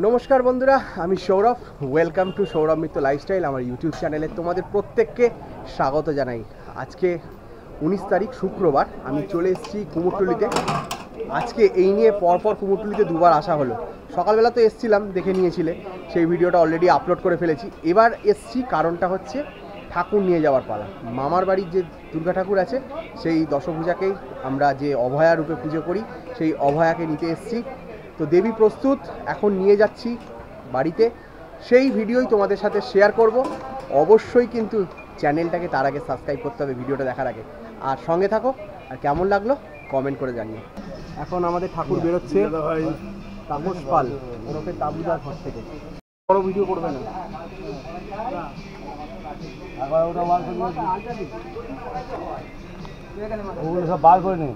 নমস্কার বন্ধুরা, আমি Sourav. Welcome to Sourav Mitra lifestyle, আমার ইউটিউব চ্যানেলে তোমাদের প্রত্যেককে স্বাগত জানাই। আজকে 19 তারিখ শুক্রবার, আমি চলে এসেছি কুমোরটুলিতে। আজকে এই নিয়ে পরপর কুমোরটুলিতে দুবার আসা হলো। সকালবেলা তো এসছিলাম, দেখে নিয়েছিলে, সেই ভিডিওটা অলরেডি আপলোড করে ফেলেছি। এবার এসছি কারণটা হচ্ছে ঠাকুর নিয়ে যাওয়ার পালা। মামার বাড়ির যে দুর্গা ঠাকুর আছে, সেই দশভূজাকেই আমরা যে অভয়া রূপে পুজো করি, সেই অভয়াকে নিতে এসছি। তো দেবী প্রস্তুত, এখন নিয়ে যাচ্ছি বাড়িতে। সেই ভিডিওই তোমাদের সাথে শেয়ার করব। অবশ্যই কিন্তু চ্যানেলটাকে তার আগে সাবস্ক্রাইব করতে হবে ভিডিওটা দেখার আগে। আর সঙ্গে থাকো, আর কেমন লাগলো কমেন্ট করে জানিও। এখন আমাদের ঠাকুর বেরোচ্ছে তাপস পাল ওরফে তাবুদার ঘর থেকে। বড় ভিডিও করবে না, ওগুলো সব বার করে নে।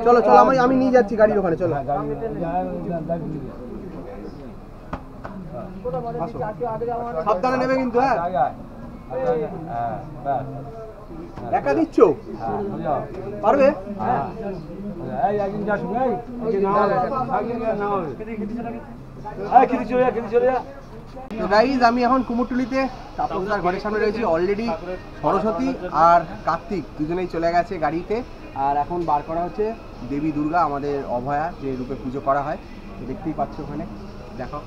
চলো চলো, আমি নিয়ে যাচ্ছি গাড়ির ওখানে। চলো সাবধানে নেবে কিন্তু। হ্যাঁ, একা দিচ্ছ, পারবে? তো গাইজ, আমি এখন কুমোরটুলিতে তাপসদার ঘরের সামনে রয়েছি। অলরেডি সরস্বতী আর কার্তিক দুজনেই চলে গেছে গাড়িতে। আর এখন বার করা হচ্ছে দেবী দুর্গা, আমাদের অভয়া যে রূপে পুজো করা হয়। তো দেখতেই পাচ্ছ ওখানে, দেখো।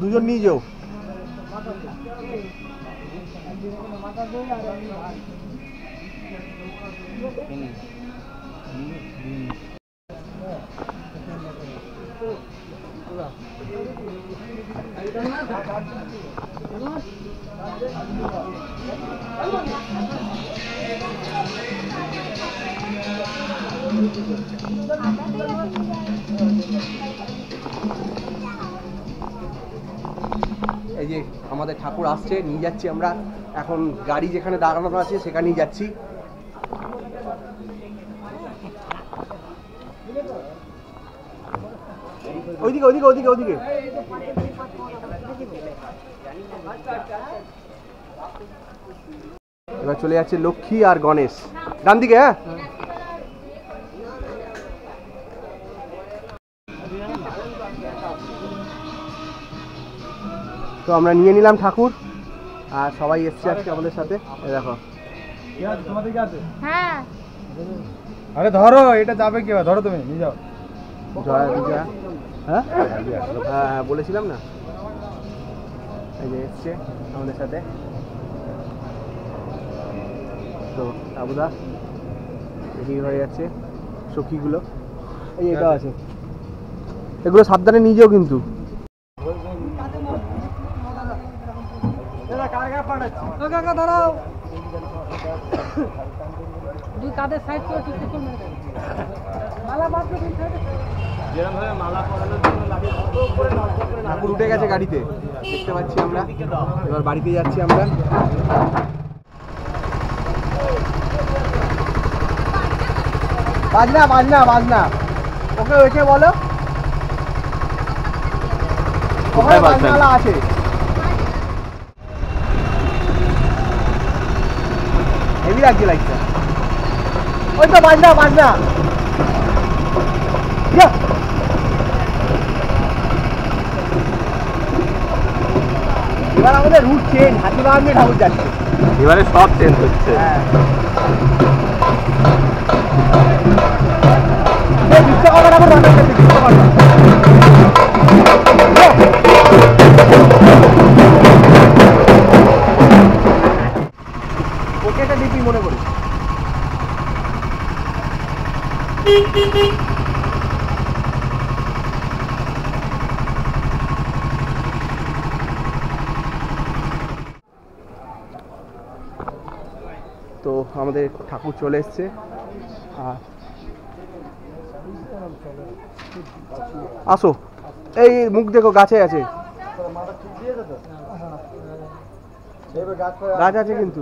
দুজন নিয়ে যাও। এই যে আমাদের ঠাকুর আসছে, নিয়ে যাচ্ছি আমরা। এখন গাড়ি যেখানে দাঁড়ানো আছে সেখানেই যাচ্ছি। ওইদিকে ওইদিকে ওইদিকে ওইদিকে। এবার চলে যাচ্ছে লক্ষ্মী আর গণেশ। ডান দিকে। হ্যাঁ, তো আমরা নিয়ে নিলাম ঠাকুর, আর সবাই এসছে আজকে আমাদের সাথে। দেখো, হ্যাঁ, আরে ধরো, এটা যাবে কি? ধরো, তুমি নিয়ে যাও। জয়া বিজয়া। হ্যাঁ হ্যাঁ, বলেছিলাম না। এই যে এসছে আমাদের সাথে। তো আবুদা রেডি হয়ে যাচ্ছে, সখীগুলো। এই এটা আছে, এগুলো সাবধানে নিয়ে যাও কিন্তু। ঠাকুর উঠে গেছে গাড়িতে, দেখতে পাচ্ছি আমরা। এবার বাড়িতে যাচ্ছি আমরা। বাজনা বাজনা বাজনা, ওকে ওকে বলো, ওখানে বাজনাওয়ালা আছে। হেভি লাগছে লাইটটা। ওই তো বাজনা বাজনা। এবার আমাদের রুট চেঞ্জ, হাতিবাগান দিয়ে ঠাকুর যাচ্ছে। এবারে সব চেঞ্জ হচ্ছে। হ্যাঁ, বিশ্বকর্মা ঠাকুর বানাচ্ছে, বিশ্বকর্মা। ওকে একটা ডিপি মনে করি। তো আমাদের ঠাকুর চলে এসছে। আসো, এই মুখ দেখো, গাছে আছে, গাছ আছে কিন্তু।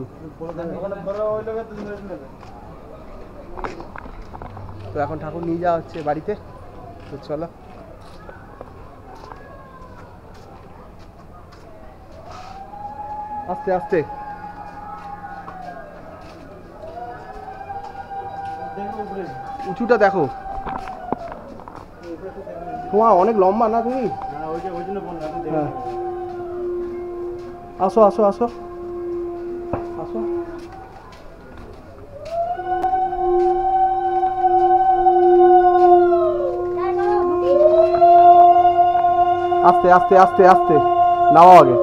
তো এখন ঠাকুর নিয়ে যাওয়া হচ্ছে বাড়িতে। তো চলো, আস্তে আস্তে। উঁচুটা দেখো। তোমার অনেক লম্বা না তুমি? হ্যাঁ। আসো আসো আসো আসো। আস্তে আস্তে আস্তে আস্তে নামাও আগে।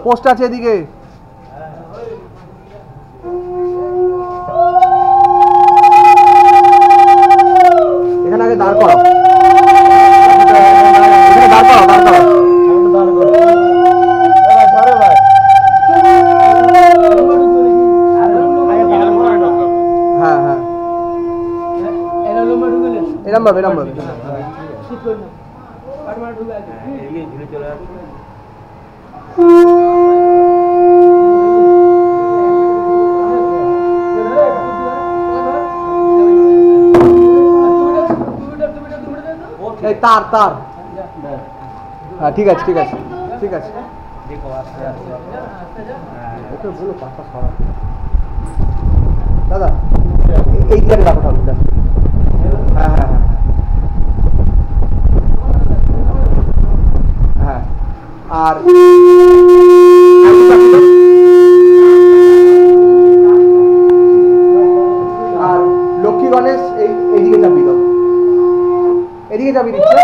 পোস্ট আছে এদিকে। এখানে আগে দাঁড় করো, এখানে দাঁড় করো, দাঁড় করো। হ্যাঁ হ্যাঁ এরম ভাবে এরম ভাবে। এই তার তার। হ্যাঁ ঠিক আছে ঠিক আছে ঠিক আছে। দাদা এই দিকে রাখো তাহলে। হ্যাঁ হ্যাঁ হ্যাঁ হ্যাঁ। আর আর লক্ষ্মী গণেশ এইদিকে চাবি দাও, এদিকে চাবি দিচ্ছে।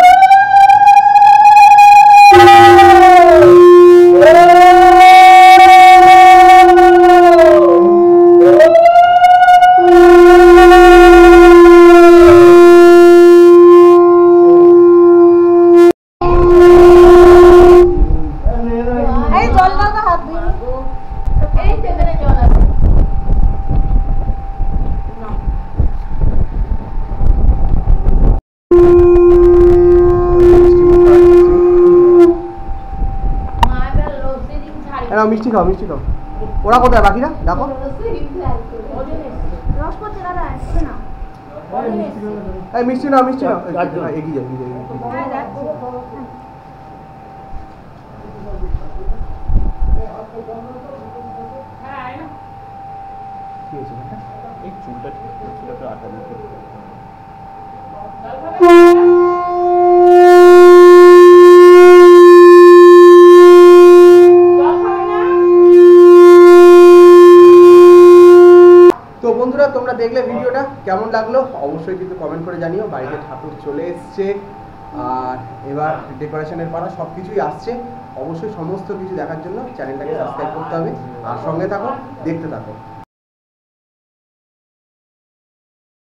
মিষ্টি খাও মিষ্টি খাও। ওরা কোথায় বাকিরা? দেখো এই মিষ্টি নাও মিষ্টি নাও। এগিয়ে যাও এগিয়ে যাও। কি হয়েছে এই চুলটা চুলটা আটা দিতে। তোমরা দেখলে ভিডিওটা কেমন লাগলো অবশ্যই কিন্তু কমেন্ট করে জানিও। বাড়িতে ঠাকুর চলে এসছে আর এবার ডেকোরেশনের পালা সব কিছুই আসছে। অবশ্যই সমস্ত কিছু দেখার জন্য চ্যানেলটাকে সাবস্ক্রাইব করতে হবে আর সঙ্গে থাকো, দেখতে থাকো।